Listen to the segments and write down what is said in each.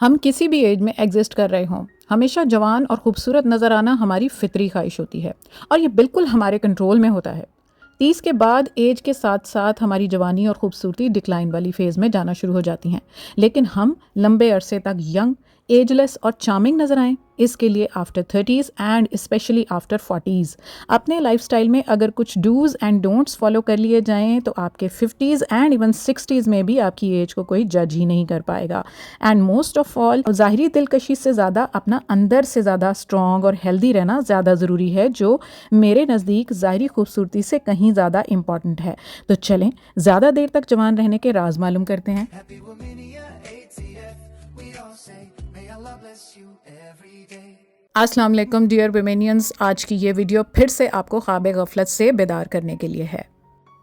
हम किसी भी एज में एग्जिस्ट कर रहे हों, हमेशा जवान और खूबसूरत नज़र आना हमारी फितरी ख्वाहिश होती है और ये बिल्कुल हमारे कंट्रोल में होता है। 30 के बाद एज के साथ साथ हमारी जवानी और खूबसूरती डिक्लाइन वाली फेज़ में जाना शुरू हो जाती हैं, लेकिन हम लंबे अरसे तक यंग, एजलेस और चार्मिंग नज़र आएं, इसके लिए after 30s and specially after 40s अपने लाइफस्टाइल में अगर कुछ डूज एंड डोंट्स फॉलो कर लिए जाएं तो आपके 50s एंड इवन 60s में भी आपकी एज को कोई जज ही नहीं कर पाएगा। एंड मोस्ट ऑफ ऑल, ज़ाहिरी दिलकशी से ज़्यादा अपना अंदर से ज़्यादा स्ट्रॉन्ग और हेल्दी रहना ज़्यादा ज़रूरी है, जो मेरे नज़दीक ज़ाहिरी खूबसूरती से कहीं ज़्यादा इम्पॉर्टेंट है। तो चलें ज़्यादा देर तक जवान रहने के राज मालूम करते हैं। अस्सलाम वालेकुम डियर विमेनियंस, आज की ये वीडियो फिर से आपको ख्वाब गफलत से बेदार करने के लिए है,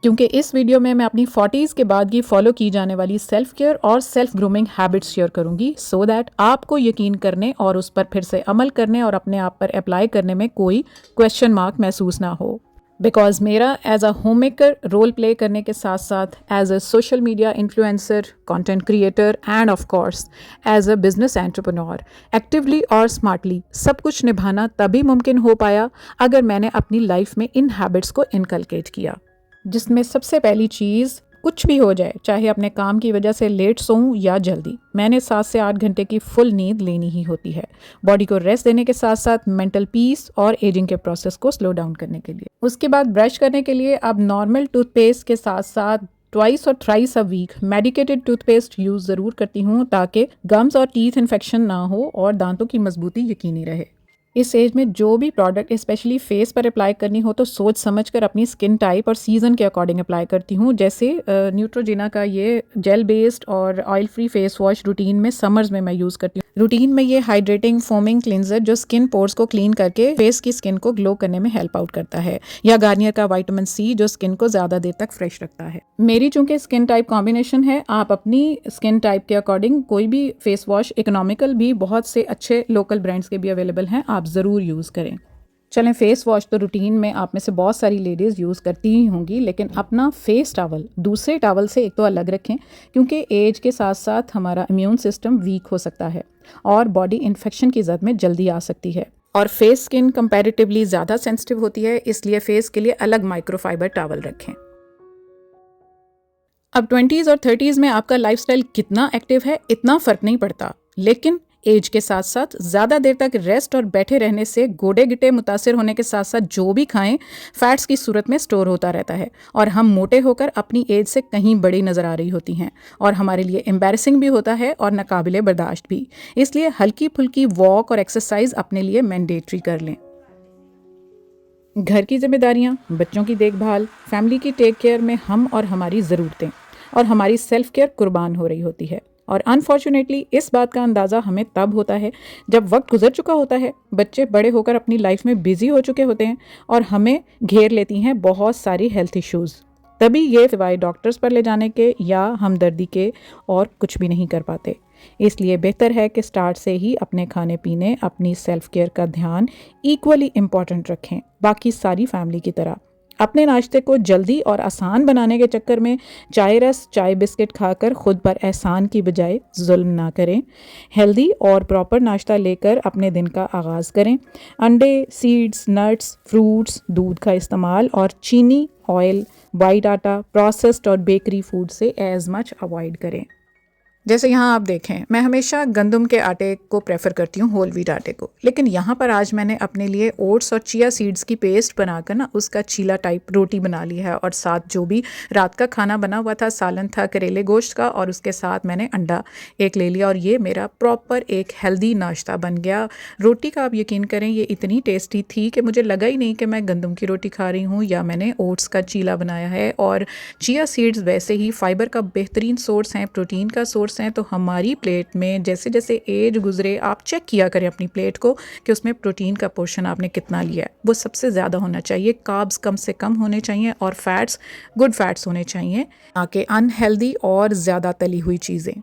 क्योंकि इस वीडियो में मैं अपनी 40s के बाद की फॉलो की जाने वाली सेल्फ केयर और सेल्फ ग्रूमिंग हैबिट्स शेयर करूंगी, सो दैट आपको यकीन करने और उस पर फिर से अमल करने और अपने आप पर अप्लाई करने में कोई क्वेश्चन मार्क महसूस ना हो। बिकॉज मेरा as a homemaker role play करने के साथ साथ as a social media influencer, content creator and of course as a business entrepreneur actively और स्मार्टली सब कुछ निभाना तभी मुमकिन हो पाया अगर मैंने अपनी लाइफ में इन हैबिट्स को इनकलकेट किया, जिसमें सबसे पहली चीज़, कुछ भी हो जाए, चाहे अपने काम की वजह से लेट सोऊं या जल्दी, मैंने 7 से 8 घंटे की फुल नींद लेनी ही होती है, बॉडी को रेस्ट देने के साथ साथ मेंटल पीस और एजिंग के प्रोसेस को स्लो डाउन करने के लिए। उसके बाद ब्रश करने के लिए अब नॉर्मल टूथपेस्ट के साथ साथ ट्वाइस और thrice a week medicated toothpaste use ज़रूर करती हूँ, ताकि गम्स और टीथ इन्फेक्शन ना हो और दांतों की मजबूती यकीनी रहे। इस एज में जो भी प्रोडक्ट स्पेशली फेस पर अप्लाई करनी हो तो सोच समझ कर अपनी स्किन टाइप और सीजन के अकॉर्डिंग अप्लाई करती हूँ। जैसे न्यूट्रोजिना का ये जेल बेस्ड और oil free face wash routine में समर्स में मैं यूज़ करती हूँ। रूटीन में ये हाइड्रेटिंग फोमिंग क्लिनजर जो स्किन पोर्स को क्लीन करके फेस की स्किन को ग्लो करने में हेल्प आउट करता है, या गार्नियर का विटामिन सी जो स्किन को ज़्यादा देर तक फ्रेश रखता है। मेरी चूंकि स्किन टाइप कॉम्बिनेशन है, आप अपनी स्किन टाइप के अकॉर्डिंग कोई भी फेस वॉश, इकोनॉमिकल भी बहुत से अच्छे लोकल ब्रांड्स के भी अवेलेबल हैं, आप ज़रूर यूज़ करें। चलें, फेस वॉश तो रूटीन में आप में से बहुत सारी लेडीज़ यूज़ करती ही होंगी, लेकिन अपना फेस टॉवल दूसरे टॉवल से एक तो अलग रखें, क्योंकि एज के साथ साथ हमारा इम्यून सिस्टम वीक हो सकता है और बॉडी इन्फेक्शन की जद में जल्दी आ सकती है, और फेस स्किन कंपैरेटिवली ज़्यादा सेंसिटिव होती है, इसलिए फेस के लिए अलग माइक्रोफाइबर टॉवल रखें। अब 20s और 30s में आपका लाइफस्टाइल कितना एक्टिव है इतना फ़र्क नहीं पड़ता, लेकिन एज के साथ साथ ज़्यादा देर तक रेस्ट और बैठे रहने से गोडे गिटे मुतासिर होने के साथ साथ जो भी खाएं फैट्स की सूरत में स्टोर होता रहता है, और हम मोटे होकर अपनी एज से कहीं बड़ी नज़र आ रही होती हैं, और हमारे लिए एम्बैरसिंग भी होता है और नाकाबिले बर्दाश्त भी। इसलिए हल्की फुल्की वॉक और एक्सरसाइज अपने लिए मैंडेटरी कर लें। घर की जिम्मेदारियाँ, बच्चों की देखभाल, फैमिली की टेक केयर में हम और हमारी ज़रूरतें और हमारी सेल्फ केयर कुर्बान हो रही होती है, और अनफॉर्चुनेटली इस बात का अंदाज़ा हमें तब होता है जब वक्त गुजर चुका होता है, बच्चे बड़े होकर अपनी लाइफ में बिजी हो चुके होते हैं और हमें घेर लेती हैं बहुत सारी हेल्थ इश्यूज़। तभी ये सिवाय डॉक्टर्स पर ले जाने के या हमदर्दी के और कुछ भी नहीं कर पाते। इसलिए बेहतर है कि स्टार्ट से ही अपने खाने पीने, अपनी सेल्फ केयर का ध्यान इक्वली इम्पॉर्टेंट रखें, बाकी सारी फैमिली की तरह। अपने नाश्ते को जल्दी और आसान बनाने के चक्कर में चाय रस, चाय बिस्किट खाकर खुद पर एहसान की बजाय जुल्म ना करें। हेल्दी और प्रॉपर नाश्ता लेकर अपने दिन का आगाज़ करें। अंडे, सीड्स, नट्स, फ्रूट्स, दूध का इस्तेमाल और चीनी, ऑयल, वाइट आटा, प्रोसेस्ड और बेकरी फूड से एज मच अवॉइड करें। जैसे यहाँ आप देखें, मैं हमेशा गंदम के आटे को प्रेफर करती हूँ होल व्हीट आटे को, लेकिन यहाँ पर आज मैंने अपने लिए ओट्स और चिया सीड्स की पेस्ट बनाकर ना उसका चीला टाइप रोटी बना ली है, और साथ जो भी रात का खाना बना हुआ था, सालन था करेले गोश्त का, और उसके साथ मैंने अंडा एक ले लिया, और ये मेरा प्रॉपर एक हेल्दी नाश्ता बन गया। रोटी का आप यकीन करें, ये इतनी टेस्टी थी कि मुझे लगा ही नहीं कि मैं गंदम की रोटी खा रही हूँ या मैंने ओट्स का चीला बनाया है। और चिया सीड्स वैसे ही फाइबर का बेहतरीन सोर्स हैं, प्रोटीन का सोर्स हैं, तो हमारी प्लेट में जैसे जैसे एज गुजरे आप चेक किया करें अपनी प्लेट को कि उसमें प्रोटीन का पोर्शन आपने कितना लिया है। वो सबसे ज़्यादा होना चाहिए, कार्ब्स कम से कम होने चाहिए, और फैट्स गुड फैट्स होने चाहिए, ना कि अनहेल्दी और ज़्यादा तली हुई चीज़ें।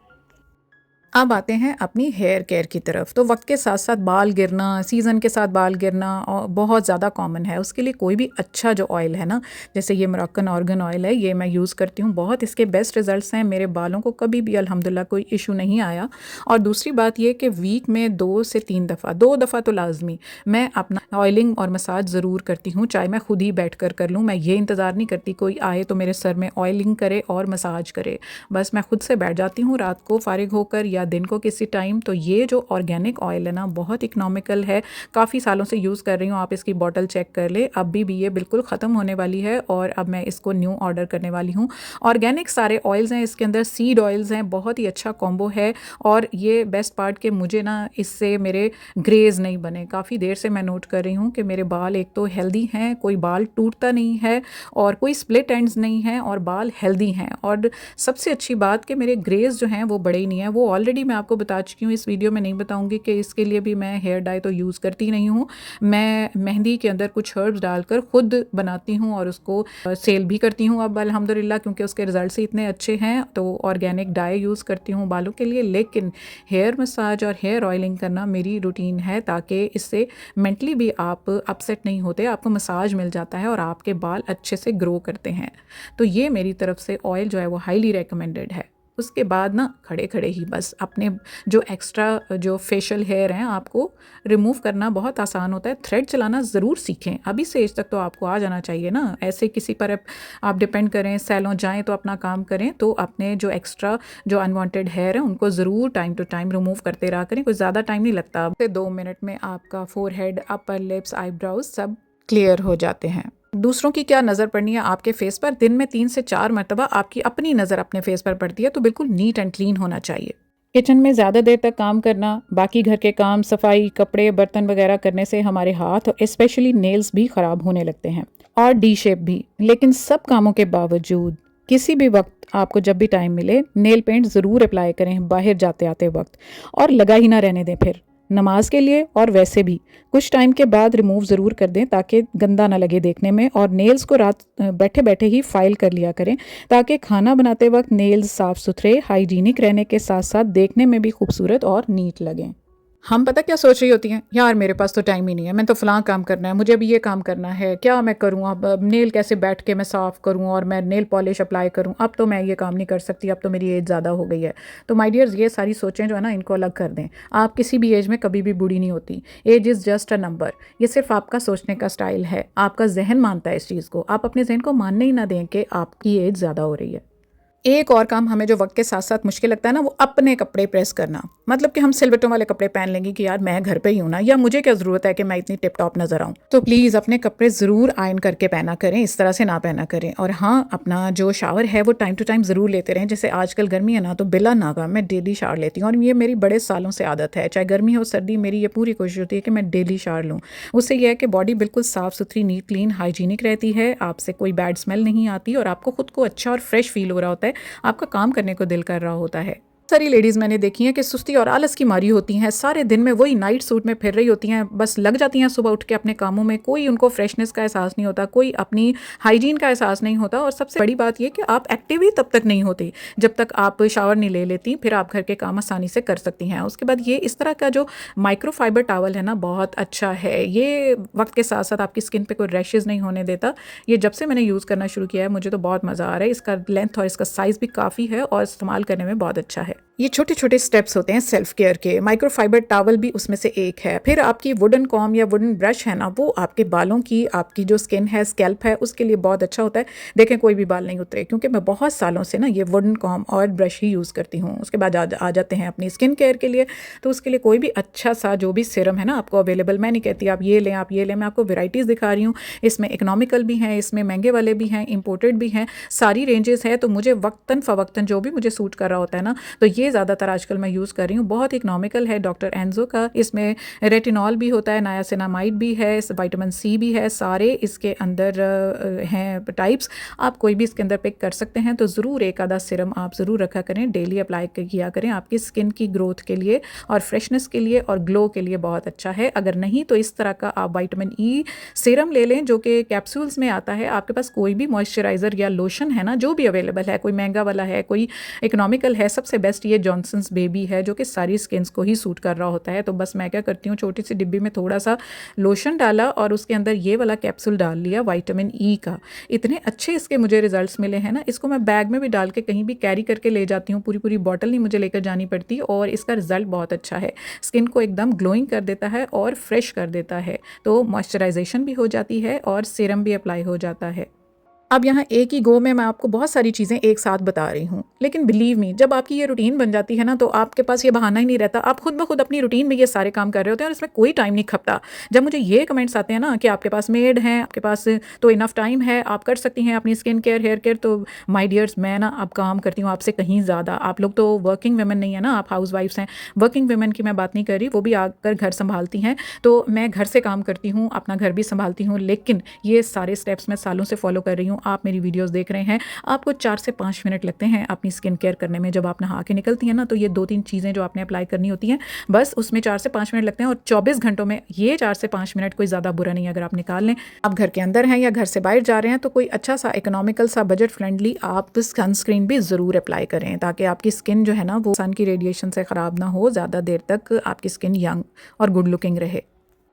अब आते हैं अपनी हेयर केयर की तरफ। तो वक्त के साथ साथ बाल गिरना, सीज़न के साथ बाल गिरना और बहुत ज़्यादा कॉमन है। उसके लिए कोई भी अच्छा जो ऑयल है ना, जैसे ये मोरक्कन ऑर्गन ऑयल है, ये मैं यूज़ करती हूँ। बहुत इसके बेस्ट रिजल्ट्स हैं। मेरे बालों को कभी भी अल्हम्दुलिल्लाह कोई इशू नहीं आया। और दूसरी बात ये कि वीक में 2 से 3 दफ़ा, 2 दफ़ा तो लाजमी मैं अपना ऑयलिंग और मसाज ज़रूर करती हूँ, चाहे मैं खुद ही बैठ कर लूँ। मैं ये इंतज़ार नहीं करती कोई आए तो मेरे सर में ऑयलिंग करे और मसाज करे। बस मैं खुद से बैठ जाती हूँ रात को फ़ारिग होकर या दिन को किसी टाइम। तो ये जो ऑर्गेनिक ऑयल है ना, बहुत इकोनॉमिकल है। काफ़ी सालों से यूज़ कर रही हूँ, आप इसकी बॉटल चेक कर ले। अभी भी ये बिल्कुल ख़त्म होने वाली है और अब मैं इसको न्यू ऑर्डर करने वाली हूँ। ऑर्गेनिक सारे ऑयल्स हैं, इसके अंदर सीड ऑयल्स हैं, बहुत ही अच्छा कॉम्बो है। और ये बेस्ट पार्ट कि मुझे ना इससे मेरे ग्रेज नहीं बने। काफ़ी देर से मैं नोट कर रही हूँ कि मेरे बाल एक तो हेल्दी हैं, कोई बाल टूटता नहीं है और कोई स्प्लिट एंड्स नहीं है और बाल हेल्दी हैं। और सबसे अच्छी बात कि मेरे ग्रेज जो हैं वो बड़े ही नहीं हैं। वो ऑलरेडी मैं आपको बता चुकी हूँ, इस वीडियो में नहीं बताऊँगी कि इसके लिए भी मैं हेयर डाई तो यूज़ करती नहीं हूँ। मैं मेहंदी के अंदर कुछ हर्ब्स डालकर खुद बनाती हूँ और उसको सेल भी करती हूँ अब अल्हम्दुलिल्लाह, क्योंकि उसके रिजल्ट ही इतने अच्छे हैं। तो ऑर्गेनिक डाई यूज़ करती हूँ बालों के लिए। लेकिन हेयर मसाज और हेयर ऑयलिंग करना मेरी रूटीन है, ताकि इससे मेंटली भी आप अपसेट नहीं होते, आपको मसाज मिल जाता है और आपके बाल अच्छे से ग्रो करते हैं। तो ये मेरी तरफ से ऑयल जो है वो हाईली रेकमेंडेड है। उसके बाद ना खड़े खड़े ही बस अपने जो एक्स्ट्रा जो फेशियल हेयर हैं आपको रिमूव करना बहुत आसान होता है। थ्रेड चलाना ज़रूर सीखें, अभी से एज तक तो आपको आ जाना चाहिए ना। ऐसे किसी पर आप डिपेंड करें, सैलों जाएं तो अपना काम करें, तो अपने जो एक्स्ट्रा जो अनवांटेड हेयर हैं उनको ज़रूर टाइम टू टाइम रिमूव करते रहा करें। कोई ज़्यादा टाइम नहीं लगता, अब से 2 मिनट में आपका फोरहेड, अपर लिप्स, आईब्राउज सब क्लियर हो जाते हैं। दूसरों की क्या नज़र पड़नी है आपके फेस पर, दिन में 3 से 4 मरतबा आपकी अपनी नज़र अपने फेस पर पड़ती है, तो बिल्कुल नीट एंड क्लीन होना चाहिए। किचन में ज़्यादा देर तक काम करना, बाकी घर के काम, सफाई, कपड़े, बर्तन वगैरह करने से हमारे हाथ और स्पेशली नेल्स भी ख़राब होने लगते हैं और डी शेप भी। लेकिन सब कामों के बावजूद किसी भी वक्त आपको जब भी टाइम मिले नेल पेंट ज़रूर अप्लाई करें बाहर जाते आते वक्त, और लगा ही ना रहने दें। फिर नमाज के लिए और वैसे भी कुछ टाइम के बाद रिमूव ज़रूर कर दें, ताकि गंदा ना लगे देखने में। और नेल्स को रात बैठे बैठे ही फाइल कर लिया करें, ताकि खाना बनाते वक्त नेल्स साफ़ सुथरे हाइजीनिक रहने के साथ साथ देखने में भी खूबसूरत और नीट लगें। हम पता क्या सोच रही होती हैं, यार मेरे पास तो टाइम ही नहीं है, मैं तो फ़लाँ काम करना है, मुझे अभी ये काम करना है, क्या मैं करूँ अब नेल कैसे बैठ के मैं साफ़ करूँ और मैं नेल पॉलिश अप्लाई करूँ, अब तो मैं ये काम नहीं कर सकती, अब तो मेरी एज ज़्यादा हो गई है। तो माय डियर्स, ये सारी सोचें जो है ना, इनको अलग कर दें। आप किसी भी एज में कभी भी बूढ़ी नहीं होती। Age is just a number. ये सिर्फ आपका सोचने का स्टाइल है, आपका जहन मानता है इस चीज़ को। आप अपने जहन को मानने ही ना दें कि आपकी एज ज़्यादा हो रही है। एक और काम हमें जो वक्त के साथ साथ मुश्किल लगता है ना, वो अपने कपड़े प्रेस करना। मतलब कि हम सिलवटों वाले कपड़े पहन लेंगे कि यार मैं घर पे ही हूँ ना, या मुझे क्या ज़रूरत है कि मैं इतनी टिप टॉप नज़र आऊँ। तो प्लीज़ अपने कपड़े ज़रूर आयरन करके पहना करें, इस तरह से ना पहना करें। और हाँ, अपना जो शावर है वो टाइम टू टाइम ज़रूर लेते रहें। जैसे आजकल गर्मी है ना, तो बिला नागा मैं डेली शावर लेती हूँ और ये मेरी बड़े सालों से आदत है। चाहे गर्मी हो सर्दी, मेरी ये पूरी कोशिश होती है कि मैं डेली शावर लूँ। उससे यह है कि बॉडी बिल्कुल साफ़ सुथरी, नीट क्लीन, हाइजीनिक रहती है, आपसे कोई बैड स्मेल नहीं आती और आपको खुद को अच्छा और फ्रेश फील हो रहा होता है, आपका काम करने को दिल कर रहा होता है। सारी लेडीज़ मैंने देखी हैं कि सुस्ती और आलस की मारी होती हैं, सारे दिन में वही नाइट सूट में फिर रही होती हैं, बस लग जाती हैं सुबह उठ के अपने कामों में। कोई उनको फ्रेशनेस का एहसास नहीं होता, कोई अपनी हाइजीन का एहसास नहीं होता। और सबसे बड़ी बात यह कि आप एक्टिव ही तब तक नहीं होती जब तक आप शावर नहीं ले लेती, फिर आप घर के काम आसानी से कर सकती हैं। उसके बाद ये इस तरह का जो माइक्रोफाइबर टावल है ना, बहुत अच्छा है। ये वक्त के साथ साथ आपकी स्किन पर कोई रैशेज़ नहीं होने देता। ये जब से मैंने यूज़ करना शुरू किया है मुझे तो बहुत मज़ा आ रहा है। इसका लेंथ और इसका साइज़ भी काफ़ी है और इस्तेमाल करने में बहुत अच्छा है। ये छोटे छोटे स्टेप्स होते हैं सेल्फ केयर के। माइक्रोफाइबर टावल भी उसमें से एक है। फिर आपकी वुडन कॉम या वुडन ब्रश है ना, वो आपके बालों की, आपकी जो स्किन है, स्कैल्प है, उसके लिए बहुत अच्छा होता है। देखें कोई भी बाल नहीं उतरे, क्योंकि मैं बहुत सालों से ना ये वुडन कॉम और ब्रश ही यूज़ करती हूँ। उसके बाद आ जाते हैं अपनी स्किन केयर के लिए। तो उसके लिए कोई भी अच्छा सा जो भी सीरम है ना आपको अवेलेबल, मैं नहीं कहती आप ये लें आप ये लें, मैं आपको वेराइटीज़ दिखा रही हूँ। इसमें इकोनॉमिकल भी हैं, इसमें महंगे वाले भी हैं, इंपोर्टेड भी हैं, सारी रेंजेस है। तो मुझे वक्तन फ़वक्तन जो भी मुझे सूट कर रहा होता है ना, तो ये ज़्यादातर आजकल मैं यूज़ कर रही हूँ। बहुत इकोनॉमिकल है, डॉक्टर एंजो का। इसमें रेटिनॉल भी होता है, नायासिनामाइड भी है, विटामिन सी भी है, सारे इसके अंदर हैं टाइप्स। आप कोई भी इसके अंदर पिक कर सकते हैं। तो ज़रूर एक आधा सीरम आप ज़रूर रखा करें, डेली अप्लाई किया करें, आपकी स्किन की ग्रोथ के लिए और फ्रेशनेस के लिए और ग्लो के लिए बहुत अच्छा है। अगर नहीं तो इस तरह का आप विटामिन ई सीरम ले लें, जो कि कैप्सूल्स में आता है। आपके पास कोई भी मॉइस्चराइज़र या लोशन है ना, जो भी अवेलेबल है, कोई महंगा वाला है, कोई इकोनॉमिकल है, सबसे बेस्ट ये जॉनसन्स बेबी है जो कि सारी स्किन्स को ही सूट कर रहा होता है। तो बस मैं क्या करती हूँ, छोटी सी डिब्बी में थोड़ा सा लोशन डाला और उसके अंदर ये वाला कैप्सूल डाल लिया विटामिन ई का। इतने अच्छे इसके मुझे रिजल्ट्स मिले हैं ना, इसको मैं बैग में भी डाल के कहीं भी कैरी करके ले जाती हूँ, पूरी पूरी बॉटल नहीं मुझे लेकर जानी पड़ती और इसका रिजल्ट बहुत अच्छा है। स्किन को एकदम ग्लोइंग कर देता है और फ्रेश कर देता है, तो मॉइस्चराइजेशन भी हो जाती है और सीरम भी अप्लाई हो जाता है। अब यहाँ एक ही गो में मैं आपको बहुत सारी चीज़ें एक साथ बता रही हूँ, लेकिन बिलीव मी, जब आपकी ये रूटीन बन जाती है ना तो आपके पास ये बहाना ही नहीं रहता, आप खुद ब खुद अपनी रूटीन में ये सारे काम कर रहे होते हैं और इसमें कोई टाइम नहीं खपता। जब मुझे ये कमेंट्स आते हैं ना कि आपके पास मेड हैं, आपके पास तो इनफ टाइम है, आप कर सकती हैं अपनी स्किन केयर, हेयर केयर, तो माई डियर्स मैं ना अब काम करती हूँ आपसे कहीं ज़्यादा। आप लोग तो वर्किंग वुमेन नहीं है ना, आप हाउस वाइफ्स हैं। वर्किंग वुमेन की मैं बात नहीं कर रही, वो भी आकर घर संभालती हैं, तो मैं घर से काम करती हूँ, अपना घर भी संभालती हूँ, लेकिन ये सारे स्टेप्स मैं सालों से फॉलो कर रही हूँ। आप मेरी वीडियोस देख रहे हैं, आपको 4 से 5 मिनट लगते हैं अपनी स्किन केयर करने में। जब आप नहा के निकलती हैं ना तो ये 2-3 चीज़ें जो आपने अप्लाई करनी होती हैं, बस उसमें 4 से 5 मिनट लगते हैं और 24 घंटों में ये 4 से 5 मिनट कोई ज़्यादा बुरा नहीं है अगर आप निकाल लें। आप घर के अंदर हैं या घर से बाहर जा रहे हैं तो कोई अच्छा सा इकोनॉमिकल सा बजट फ्रेंडली आप सनस्क्रीन भी ज़रूर अप्लाई करें, ताकि आपकी स्किन जो है ना वो सन की रेडिएशन से ख़राब ना हो, ज़्यादा देर तक आपकी स्किन यंग और गुड लुकिंग रहे।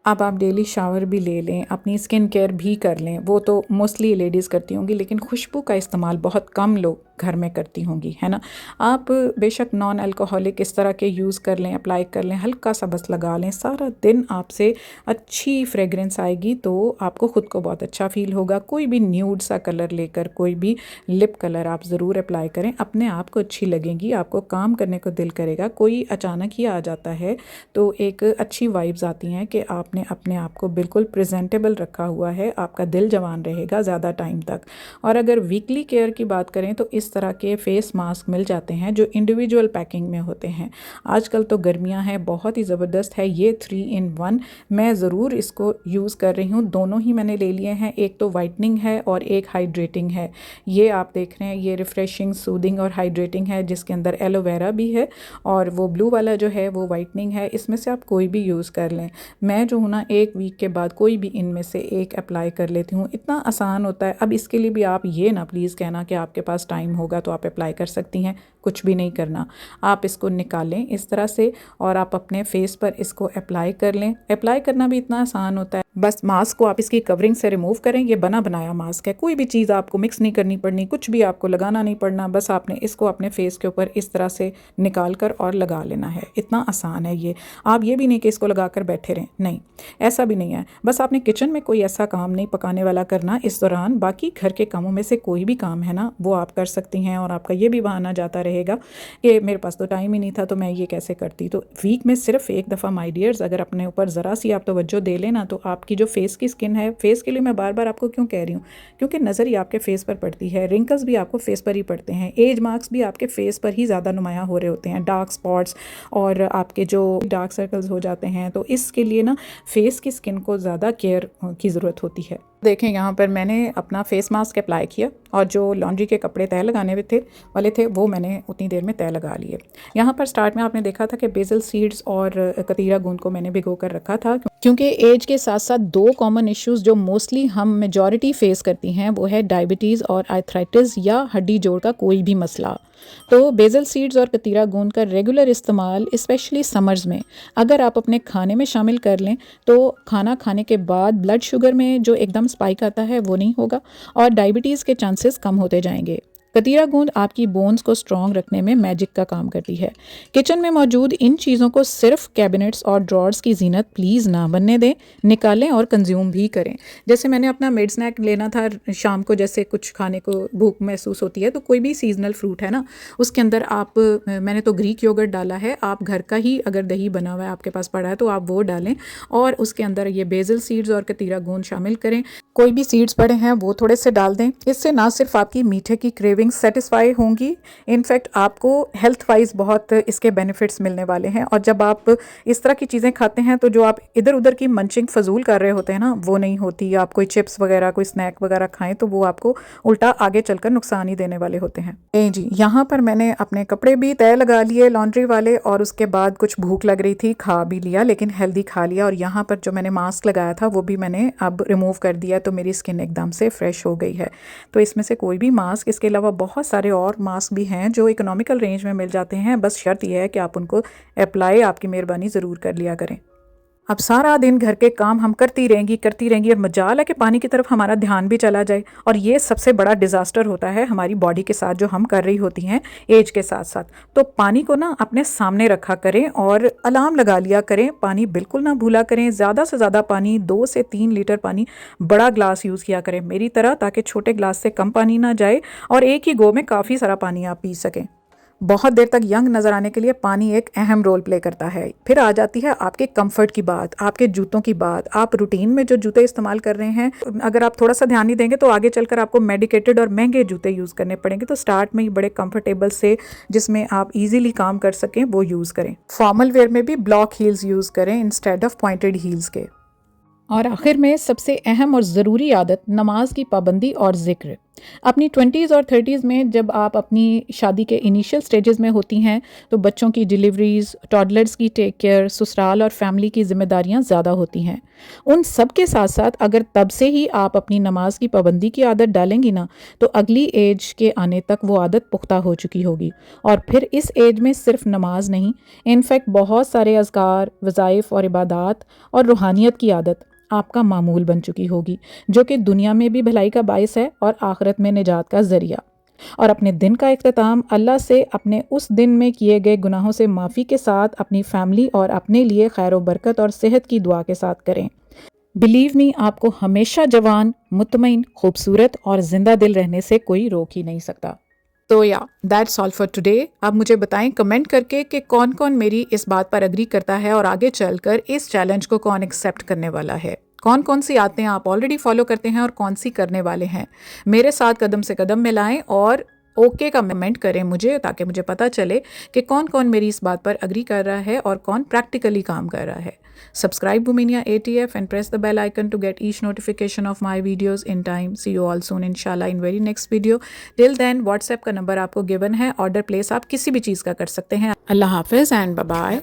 अब आप डेली शावर भी ले लें, अपनी स्किन केयर भी कर लें, वो तो मोस्टली लेडीज़ करती होंगी, लेकिन खुशबू का इस्तेमाल बहुत कम लोग घर में करती होंगी, है ना। आप बेशक नॉन अल्कोहलिक इस तरह के यूज़ कर लें, अप्लाई कर लें, हल्का सा बस लगा लें, सारा दिन आपसे अच्छी फ्रेगरेंस आएगी, तो आपको ख़ुद को बहुत अच्छा फील होगा। कोई भी न्यूड सा कलर लेकर, कोई भी लिप कलर आप ज़रूर अप्लाई करें, अपने आप को अच्छी लगेगी, आपको काम करने को दिल करेगा। कोई अचानक ही आ जाता है तो एक अच्छी वाइब्स आती हैं कि आपने अपने आप को बिल्कुल प्रेजेंटेबल रखा हुआ है, आपका दिल जवान रहेगा ज़्यादा टाइम तक। और अगर वीकली केयर की बात करें तो इस तरह के फेस मास्क मिल जाते हैं जो इंडिविजुअल पैकिंग में होते हैं। आजकल तो गर्मियां हैं, बहुत ही ज़बरदस्त है ये 3 in 1। मैं ज़रूर इसको यूज़ कर रही हूँ, दोनों ही मैंने ले लिए हैं। एक तो वाइटनिंग है और एक हाइड्रेटिंग है। ये आप देख रहे हैं, ये रिफ़्रेशिंग, सूदिंग और हाइड्रेटिंग है, जिसके अंदर एलोवेरा भी है, और वो ब्लू वाला जो है वो वाइटनिंग है। इसमें से आप कोई भी यूज़ कर लें। मैं जो हूँ ना 1 वीक के बाद कोई भी इनमें से एक अप्लाई कर लेती हूँ, इतना आसान होता है। अब इसके लिए भी आप ये ना प्लीज़ कहना कि आपके पास टाइम होगा तो आप अप्लाई कर सकती हैं, कुछ भी नहीं करना। आप इसको निकालें इस तरह से और आप अपने फेस पर इसको अप्लाई कर लें। अप्लाई करना भी इतना आसान होता है, बस मास्क को आप इसकी कवरिंग से रिमूव करें। ये बना बनाया मास्क है, कोई भी चीज़ आपको मिक्स नहीं करनी पड़नी, कुछ भी आपको लगाना नहीं पड़ना, बस आपने इसको अपने फेस के ऊपर इस तरह से निकाल कर और लगा लेना है। इतना आसान है ये। आप ये भी नहीं कि इसको लगा कर बैठे रहें, नहीं, ऐसा भी नहीं है। बस आपने किचन में कोई ऐसा काम नहीं पकाने वाला करना इस दौरान, बाकी घर के कामों में से कोई भी काम है ना वो आप कर सकती हैं। और आपका ये भी बहाना जाता रहेगा कि मेरे पास तो टाइम ही नहीं था तो मैं ये कैसे करती। तो वीक में सिर्फ एक दफ़ा माय डियर्स अगर अपने ऊपर ज़रा सी आप तवज्जो दे लेना तो आपकी जो फेस की स्किन है, फेस के लिए मैं बार बार आपको क्यों कह रही हूँ, क्योंकि नज़र ही आपके फेस पर पड़ती है, रिंकल्स भी आपको फेस पर ही पड़ते हैं, एज मार्क्स भी आपके फेस पर ही ज़्यादा नुमायाँ हो रहे होते हैं, डार्क स्पॉट्स और आपके जो डार्क सर्कल्स हो जाते हैं। तो इसके लिए ना फेस की स्किन को ज़्यादा केयर की ज़रूरत होती है। देखें यहाँ पर मैंने अपना फेस मास्क अप्लाई किया और जो लॉन्ड्री के कपड़े तय लगाने वाले थे वो मैंने उतनी देर में तय लगा लिए। यहाँ पर स्टार्ट में आपने देखा था कि बेसल सीड्स और कतीरा गूंद को मैंने भिगो कर रखा था, क्योंकि एज के साथ साथ 2 कॉमन इश्यूज जो मोस्टली हम मेजॉरिटी फेस करती हैं वो है डायबिटीज़ और आर्थराइटिस या हड्डी जोड़ का कोई भी मसला। तो बेसल सीड्स और कतीरा गूंद का रेगुलर इस्तेमाल स्पेशली समर्स में अगर आप अपने खाने में शामिल कर लें तो खाना खाने के बाद ब्लड शुगर में जो एकदम स्पाइक आता है वो नहीं होगा और डायबिटीज़ के चांसेस कम होते जाएंगे। कतीरा गूंद आपकी बोन्स को स्ट्रॉन्ग रखने में मैजिक का काम करती है। किचन में मौजूद इन चीज़ों को सिर्फ कैबिनेट्स और ड्रॉर्स की जीनत प्लीज़ ना बनने दें, निकालें और कंज्यूम भी करें। जैसे मैंने अपना मिड स्नैक लेना था शाम को, जैसे कुछ खाने को भूख महसूस होती है तो कोई भी सीजनल फ्रूट है ना उसके अंदर आप, मैंने तो ग्रीक योगर्ट डाला है, आप घर का ही अगर दही बना हुआ है आपके पास पड़ा है तो आप वो डालें और उसके अंदर ये बेसल सीड्स और कतीरा गूंद शामिल करें। कोई भी सीड्स पड़े हैं वो थोड़े से डाल दें। इससे ना सिर्फ आपकी मीठे की क्रेविंग सेटिस्फाई होंगी, इनफैक्ट आपको हेल्थ वाइज बहुत इसके बेनिफिट्स मिलने वाले हैं। और जब आप इस तरह की चीज़ें खाते हैं तो जो आप इधर उधर की मंचिंग फजूल कर रहे होते हैं ना वो नहीं होती। आप कोई चिप्स वगैरह कोई स्नैक वगैरह खाएं तो वो आपको उल्टा आगे चलकर नुकसान ही देने वाले होते हैं। जी, यहाँ पर मैंने अपने कपड़े भी तय लगा लिए लॉन्ड्री वाले और उसके बाद कुछ भूख लग रही थी, खा भी लिया, लेकिन हेल्दी खा लिया। और यहाँ पर जो मैंने मास्क लगाया था वो भी मैंने अब रिमूव कर दिया तो मेरी स्किन एकदम से फ्रेश हो गई है। तो इसमें से कोई भी मास्क, इसके अलावा बहुत सारे और मास्क भी हैं जो इकोनॉमिकल रेंज में मिल जाते हैं, बस शर्त यह है कि आप उनको अप्लाई आपकी मेहरबानी ज़रूर कर लिया करें। अब सारा दिन घर के काम हम करती रहेंगी। अब मजाल है कि पानी की तरफ हमारा ध्यान भी चला जाए, और ये सबसे बड़ा डिज़ास्टर होता है हमारी बॉडी के साथ जो हम कर रही होती हैं एज के साथ साथ। तो पानी को ना अपने सामने रखा करें और अलार्म लगा लिया करें, पानी बिल्कुल ना भूला करें। ज़्यादा से ज़्यादा पानी 2 से 3 लीटर पानी बड़ा ग्लास यूज़ किया करें मेरी तरह, ताकि छोटे ग्लास से कम पानी ना जाए और एक ही गो में काफ़ी सारा पानी आप पी सकें। बहुत देर तक यंग नज़र आने के लिए पानी एक अहम रोल प्ले करता है। फिर आ जाती है आपके कंफर्ट की बात, आपके जूतों की बात। आप रूटीन में जो जूते इस्तेमाल कर रहे हैं, अगर आप थोड़ा सा ध्यान नहीं देंगे तो आगे चलकर आपको मेडिकेटेड और महंगे जूते यूज़ करने पड़ेंगे। तो स्टार्ट में ही बड़े कंफर्टेबल से, जिसमें आप इजीली काम कर सकें, वो यूज़ करें। फॉर्मल वेयर में भी ब्लॉक हील्स यूज़ करें इंस्टेड ऑफ पॉइंटेड हील्स के। और आखिर में सबसे अहम और ज़रूरी आदत, नमाज की पाबंदी और ज़िक्र। अपनी 20s और 30s में जब आप अपनी शादी के इनिशियल स्टेजेस में होती हैं तो बच्चों की डिलीवरीज, टॉडलर्स की टेक केयर, ससुराल और फैमिली की जिम्मेदारियां ज़्यादा होती हैं। उन सब के साथ साथ अगर तब से ही आप अपनी नमाज की पाबंदी की आदत डालेंगी ना, तो अगली एज के आने तक वो आदत पुख्ता हो चुकी होगी। और फिर इस एज में सिर्फ नमाज नहीं, इनफैक्ट बहुत सारे अज़कार, वज़ाइफ और इबादात और रूहानियत की आदत आपका मामूल बन चुकी होगी, जो कि दुनिया में भी भलाई का बायस है और आखिरत में निजात का ज़रिया। और अपने दिन का इख्तिताम अल्लाह से अपने उस दिन में किए गए गुनाहों से माफ़ी के साथ अपनी फैमिली और अपने लिए खैर व बरकत और सेहत की दुआ के साथ करें। बिलीव मी, आपको हमेशा जवान, मुतमईन, खूबसूरत और ज़िंदा दिल रहने से कोई रोक ही नहीं सकता। तो या दैट्स ऑल फॉर टुडे। अब मुझे बताएं कमेंट करके कि कौन कौन मेरी इस बात पर एग्री करता है और आगे चलकर इस चैलेंज को कौन एक्सेप्ट करने वाला है। कौन कौन सी आदतें आप ऑलरेडी फॉलो करते हैं और कौन सी करने वाले हैं। मेरे साथ कदम से कदम मिलाएं और ओके का कमेंट करें मुझे, ताकि मुझे पता चले कि कौन कौन मेरी इस बात पर एग्री कर रहा है और कौन प्रैक्टिकली काम कर रहा है। Subscribe Bhumenia ATF and press the bell icon to get each notification of my videos in time. See you all soon inshallah in very next video. Till then WhatsApp का नंबर आपको given है, order place आप किसी भी चीज़ का कर सकते हैं। अल्लाह हाफिज़ एंड बाय बाय।